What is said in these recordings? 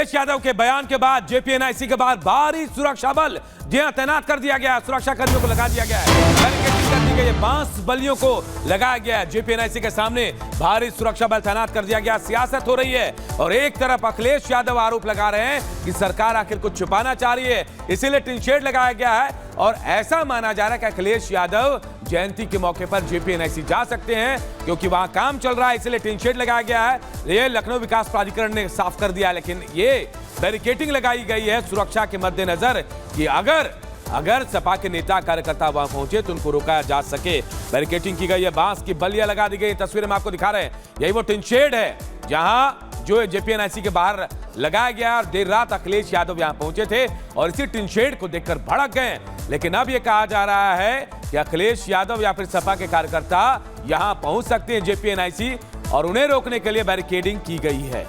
अखिलेश यादव के बयान के बाद जेपीएनआईसी के बाहर भारी सुरक्षा बल तैनात कर दिया गया। सुरक्षा कर्मियों को लगा दिया गया है, बैरिकेडिंग कर दी गई है, बांस बल्लियों को लगाया गया है। जेपीएनआईसी के सामने भारी सुरक्षा बल तैनात कर दिया गया। सियासत हो रही है और एक तरफ अखिलेश यादव आरोप लगा रहे हैं कि सरकार आखिर कुछ छुपाना चाह रही है, इसीलिए टिनशेड लगाया गया है। और ऐसा माना जा रहा है कि अखिलेश यादव जयंती के मौके पर जेपीएनआईसी जा सकते हैं क्योंकि वहां काम चल रहा है, इसलिए टिनशेड लगाया गया है। यह लखनऊ विकास प्राधिकरण ने साफ कर दिया, लेकिन ये बैरिकेडिंग लगाई गई है सुरक्षा के मद्देनजर कि अगर सपा के नेता कार्यकर्ता वहां पहुंचे तो उनको रोका जा सके। बैरिकेडिंग की गई है, बांस की बल्लियां लगा दी गई। तस्वीरें हम आपको दिखा रहे हैं, यही वो टिनशेड है जहां जो जेपीएनआईसी के बाहर लगाया गया। और देर रात अखिलेश यादव यहां पहुंचे थे और इसी टिनशेड को देखकर भड़क गए। लेकिन अब यह कहा जा रहा है कि अखिलेश यादव या फिर सपा के कार्यकर्ता यहां पहुंच सकते हैं जेपीएनआईसी, और उन्हें रोकने के लिए बैरिकेडिंग की गई है।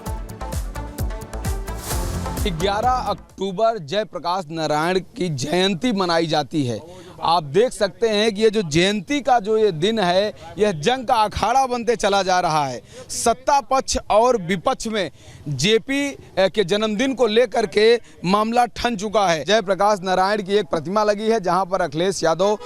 11 अक्टूबर जयप्रकाश नारायण की जयंती मनाई जाती है। आप देख सकते हैं कि ये जो जयंती का जो ये दिन है, यह जंग का अखाड़ा बनते चला जा रहा है। सत्ता पक्ष और विपक्ष में जेपी के जन्मदिन को लेकर के मामला ठन चुका है। जयप्रकाश नारायण की एक प्रतिमा लगी है जहां पर अखिलेश यादव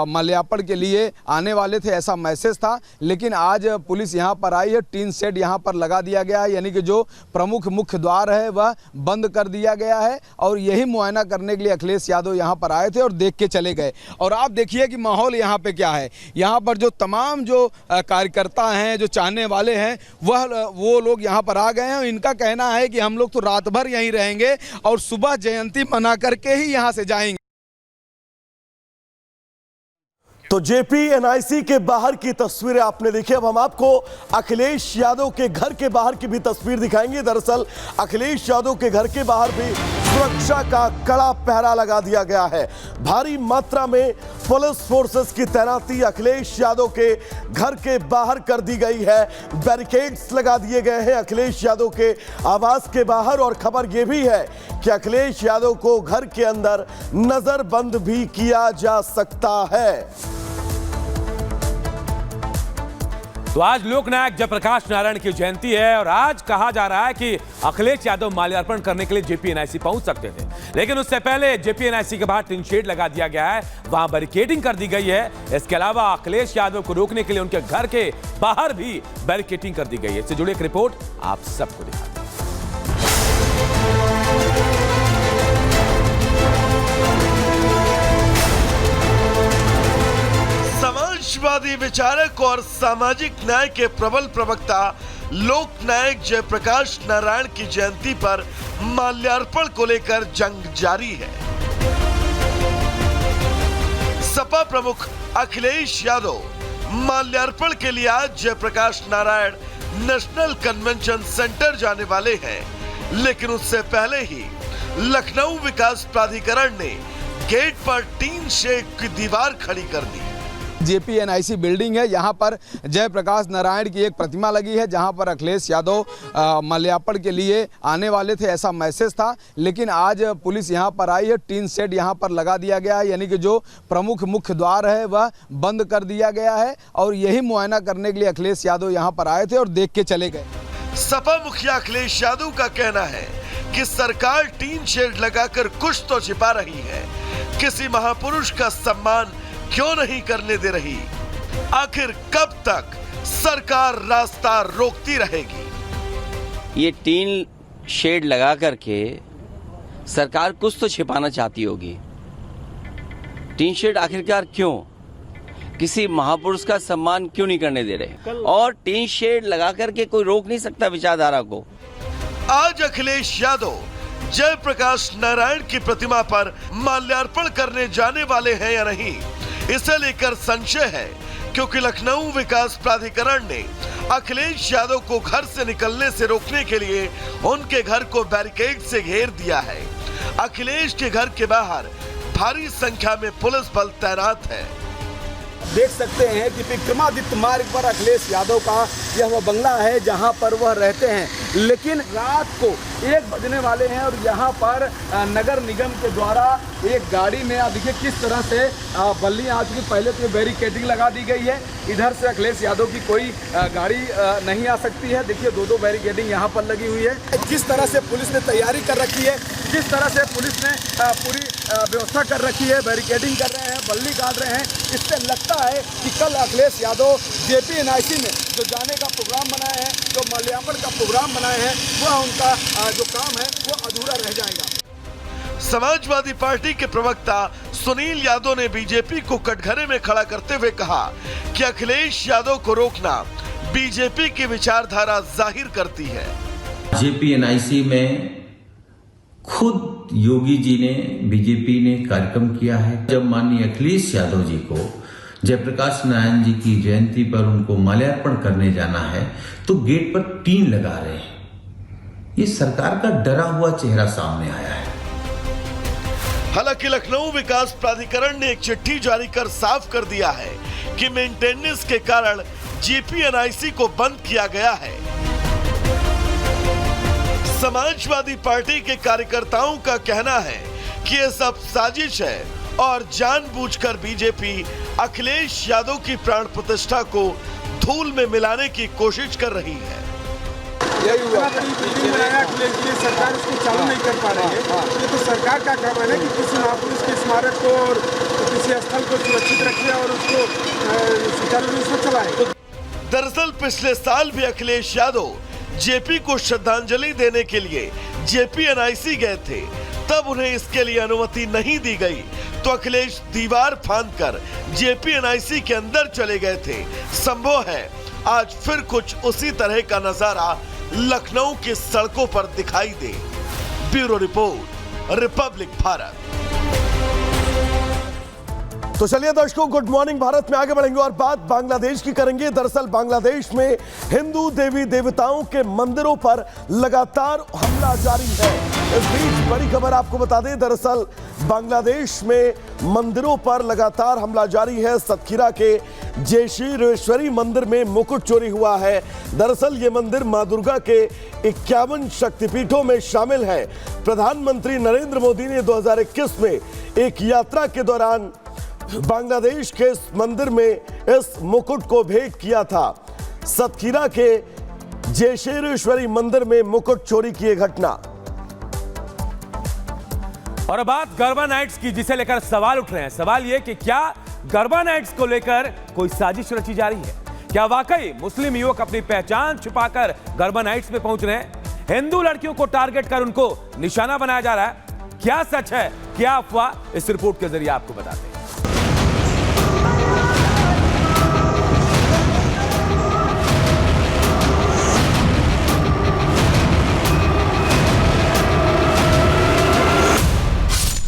माल्यार्पण के लिए आने वाले थे, ऐसा मैसेज था। लेकिन आज पुलिस यहां पर आई है, टीन शेड यहां पर लगा दिया गया है, यानी कि जो प्रमुख मुख्य द्वार है वह बंद कर दिया गया है। और यही मुआयना करने के लिए अखिलेश यादव यहां पर आए थे और देख के चले गए। और आप देखिए कि माहौल यहाँ पे क्या है। यहाँ पर जो तमाम जो कार्यकर्ता हैं, जो चाहने वाले हैं, वो लोग यहाँ पर आ गए हैं। इनका कहना है कि हम लोग तो रात भर यहीं रहेंगे और सुबह जयंती मना करके ही यहाँ से जाएंगे। तो जेपीएनआईसी के बाहर की तस्वीरें आपने देखी। अब हम आपको अखिलेश यादव के घर के बाहर की भी तस्वीर दिखाएंगे। दरअसल अखिलेश यादव के घर के बाहर भी सुरक्षा का कड़ा पहरा लगा दिया गया है। भारी मात्रा में पुलिस फोर्सेस की तैनाती अखिलेश यादव के घर के बाहर कर दी गई है। बैरिकेड्स लगा दिए गए हैं अखिलेश यादव के आवास के बाहर। और खबर यह भी है कि अखिलेश यादव को घर के अंदर नजरबंद भी किया जा सकता है। तो आज लोकनायक जयप्रकाश नारायण की जयंती है और आज कहा जा रहा है कि अखिलेश यादव माल्यार्पण करने के लिए जेपीएनआईसी पहुंच सकते थे, लेकिन उससे पहले जेपीएनआईसी के बाहर टिनशेड लगा दिया गया है, वहां बैरिकेडिंग कर दी गई है। इसके अलावा अखिलेश यादव को रोकने के लिए उनके घर के बाहर भी बैरिकेडिंग कर दी गई है। इससे जुड़ी एक रिपोर्ट आप सबको दिखाते हैं। समाजवादी विचारक और सामाजिक न्याय के प्रबल प्रवक्ता लोकनायक जयप्रकाश नारायण की जयंती पर माल्यार्पण को लेकर जंग जारी है। सपा प्रमुख अखिलेश यादव माल्यार्पण के लिए आज Jayaprakash Narayan National Convention Centre जाने वाले हैं, लेकिन उससे पहले ही लखनऊ विकास प्राधिकरण ने गेट पर टीन शेड की दीवार खड़ी कर दी। जेपीएनआईसी बिल्डिंग है, यहाँ पर जयप्रकाश नारायण की एक प्रतिमा लगी है जहाँ पर अखिलेश यादव माल्यार्पण के लिए आने वाले थे, ऐसा मैसेज था। लेकिन आज पुलिस यहाँ पर आई है, टीन शेड यहाँ पर लगा दिया गया है, यानी कि जो प्रमुख मुख्य द्वार है वह बंद कर दिया गया है। और यही मुआयना करने के लिए अखिलेश यादव यहाँ पर आए थे और देख के चले गए। सपा मुखिया अखिलेश यादव का कहना है कि सरकार टीन शेड लगाकर कुछ तो छिपा रही है, किसी महापुरुष का सम्मान क्यों नहीं करने दे रही। आखिर कब तक सरकार रास्ता रोकती रहेगी। ये टीन शेड लगा करके सरकार कुछ तो छिपाना चाहती होगी। टीन शेड आखिरकार क्यों, किसी महापुरुष का सम्मान क्यों नहीं करने दे रहे। और टीन शेड लगा करके कोई रोक नहीं सकता विचारधारा को। आज अखिलेश यादव जयप्रकाश नारायण की प्रतिमा पर माल्यार्पण करने जाने वाले हैं या नहीं, इसे लेकर संशय है, क्योंकि लखनऊ विकास प्राधिकरण ने अखिलेश यादव को घर से निकलने से रोकने के लिए उनके घर को बैरिकेड से घेर दिया है। अखिलेश के घर के बाहर भारी संख्या में पुलिस बल तैनात है। देख सकते हैं कि विक्रमादित्य मार्ग पर अखिलेश यादव का यह वह बंगला है जहां पर वह रहते हैं। लेकिन रात को 1 बजने वाले हैं और यहाँ पर नगर निगम के द्वारा एक गाड़ी में आप देखिए किस तरह से बल्लियाँ आ चुकी। पहले तो बैरिकेडिंग लगा दी गई है, इधर से अखिलेश यादव की कोई गाड़ी नहीं आ सकती है। देखिए 2-2 बैरिकेडिंग यहाँ पर लगी हुई है। किस तरह से पुलिस ने तैयारी कर रखी है, किस तरह से पुलिस ने पूरी व्यवस्था कर रखी है, बैरिकेडिंग कर रहे हैं, बल्ली गाड़ रहे हैं। इससे लगता है कि कल अखिलेश यादव JPNIC में जो जाने का प्रोग्राम बनाए हैं, जो माल्यार्पण का प्रोग्राम बनाए हैं, वह उनका जो काम है वो अधूरा रह जाएगा। समाजवादी पार्टी के प्रवक्ता सुनील यादव ने बीजेपी को कटघरे में खड़ा करते हुए कहा कि अखिलेश यादव को रोकना बीजेपी की विचारधारा जाहिर करती है। JPNIC में खुद योगी जी ने, बीजेपी ने कार्यक्रम किया है। जब माननीय अखिलेश यादव जी को जयप्रकाश नारायण जी की जयंती पर उनको माल्यार्पण करने जाना है तो गेट पर टीन लगा रहे हैं। ये सरकार का डरा हुआ चेहरा सामने आया है। हालांकि लखनऊ विकास प्राधिकरण ने एक चिट्ठी जारी कर साफ कर दिया है कि मेंटेनेंस के कारण JPNIC को बंद किया गया है। समाजवादी पार्टी के कार्यकर्ताओं का कहना है कि यह सब साजिश है और जानबूझकर बीजेपी अखिलेश यादव की प्राण प्रतिष्ठा को धूल में मिलाने की कोशिश कर रही है। यही हुआ सरकार इसको चालू नहीं कर पा रही है। ये तो सरकार का काम है कि किसी महापुरुष के स्मारक को और किसी स्थल को सुरक्षित रखे और उसको सुचारू रूप से चलाए। दरअसल पिछले साल भी अखिलेश यादव JP को श्रद्धांजलि देने के लिए JPNIC गए थे, तब उन्हें इसके लिए अनुमति नहीं दी गई तो अखिलेश दीवार फांदकर JPNIC के अंदर चले गए थे। संभव है आज फिर कुछ उसी तरह का नजारा लखनऊ की सड़कों पर दिखाई दे। Bureau report, Republic Bharat. तो चलिए दर्शकों, गुड मॉर्निंग भारत में आगे बढ़ेंगे और बात बांग्लादेश की करेंगे। दरअसल बांग्लादेश में हिंदू देवी देवताओं के मंदिरों पर लगातार हमला जारी है। इस बीच बड़ी खबर आपको बता दें, दरअसल बांग्लादेश में मंदिरों पर लगातार हमला जारी है। सतखीरा के जयश्रीश्वरी मंदिर में मुकुट चोरी हुआ है। दरअसल ये मंदिर मां दुर्गा के 51 शक्तिपीठों में शामिल है। प्रधानमंत्री नरेंद्र मोदी ने 2021 में एक यात्रा के दौरान बांग्लादेश के इस मंदिर में इस मुकुट को भेंट किया था। सतखीरा के जयश्रीश्वरी मंदिर में मुकुट चोरी की यह घटना। और अब बात गरबा नाइट्स की, जिसे लेकर सवाल उठ रहे हैं। सवाल यह कि क्या गरबा नाइट्स को लेकर कोई साजिश रची जा रही है? क्या वाकई मुस्लिम युवक अपनी पहचान छुपाकर गरबा नाइट्स में पहुंच रहे हैं? हिंदू लड़कियों को टारगेट कर उनको निशाना बनाया जा रहा है? क्या सच है, क्या अफवाह, इस रिपोर्ट के जरिए आपको बताते हैं।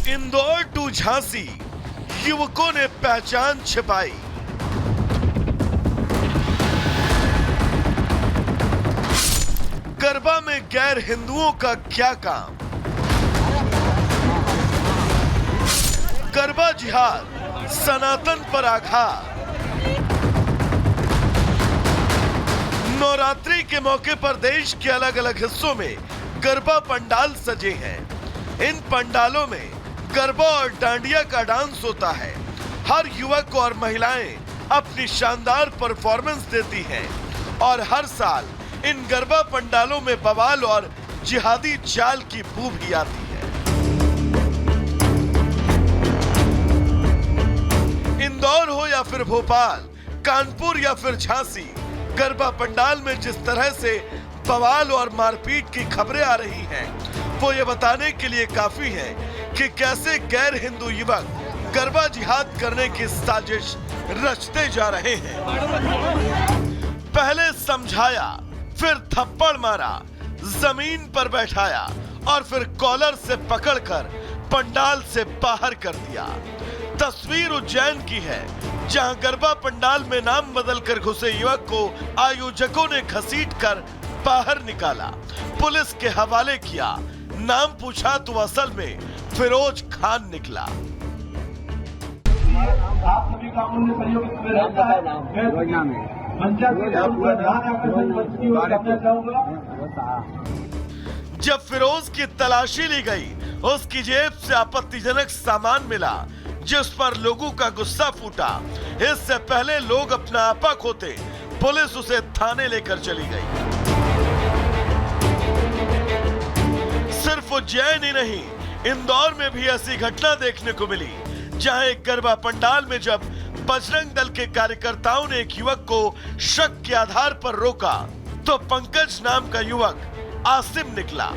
इंदौर टू झांसी, युवकों ने पहचान छिपाई। गरबा में गैर हिंदुओं का क्या काम? गरबा जिहाद, सनातन पर आघात। नवरात्रि के मौके पर देश के अलग अलग हिस्सों में गरबा पंडाल सजे हैं। इन पंडालों में गरबा और डांडिया का डांस होता है। हर युवक और महिलाएं अपनी शानदार परफॉर्मेंस देती हैं और हर साल इन गरबा पंडालों में बवाल और जिहादी चाल की बू भी आती है। इंदौर हो या फिर भोपाल, कानपुर या फिर झांसी, गरबा पंडाल में जिस तरह से बवाल और मारपीट की खबरें आ रही हैं, वो ये बताने के लिए काफी है कि कैसे गैर हिंदू युवक गरबा जिहाद करने की साजिश रचते जा रहे हैं। पहले समझाया, फिर थप्पड़ मारा, जमीन पर बैठाया और फिर कॉलर से पकड़कर पंडाल से बाहर कर दिया। तस्वीर उज्जैन की है, जहां गरबा पंडाल में नाम बदलकर घुसे युवक को आयोजकों ने घसीटकर बाहर निकाला, पुलिस के हवाले किया। नाम पूछा तो असल में फिरोज खान निकला। आप सभी कामों में सहयोग रहता है। पंचायत ध्यान आकर्षण करना चाहूंगा। जब फिरोज की तलाशी ली गई, उसकी जेब से आपत्तिजनक सामान मिला, जिस पर लोगों का गुस्सा फूटा। इससे पहले लोग अपना आपा खोते, पुलिस उसे थाने लेकर चली गई। सिर्फ उज्जैन ही नहीं, इंदौर में भी ऐसी घटना देखने को मिली, जहां एक गरबा पंडाल में जब बजरंग दल के कार्यकर्ताओं ने एक युवक को शक के आधार पर रोका, तो पंकज नाम का युवक आसिम निकला।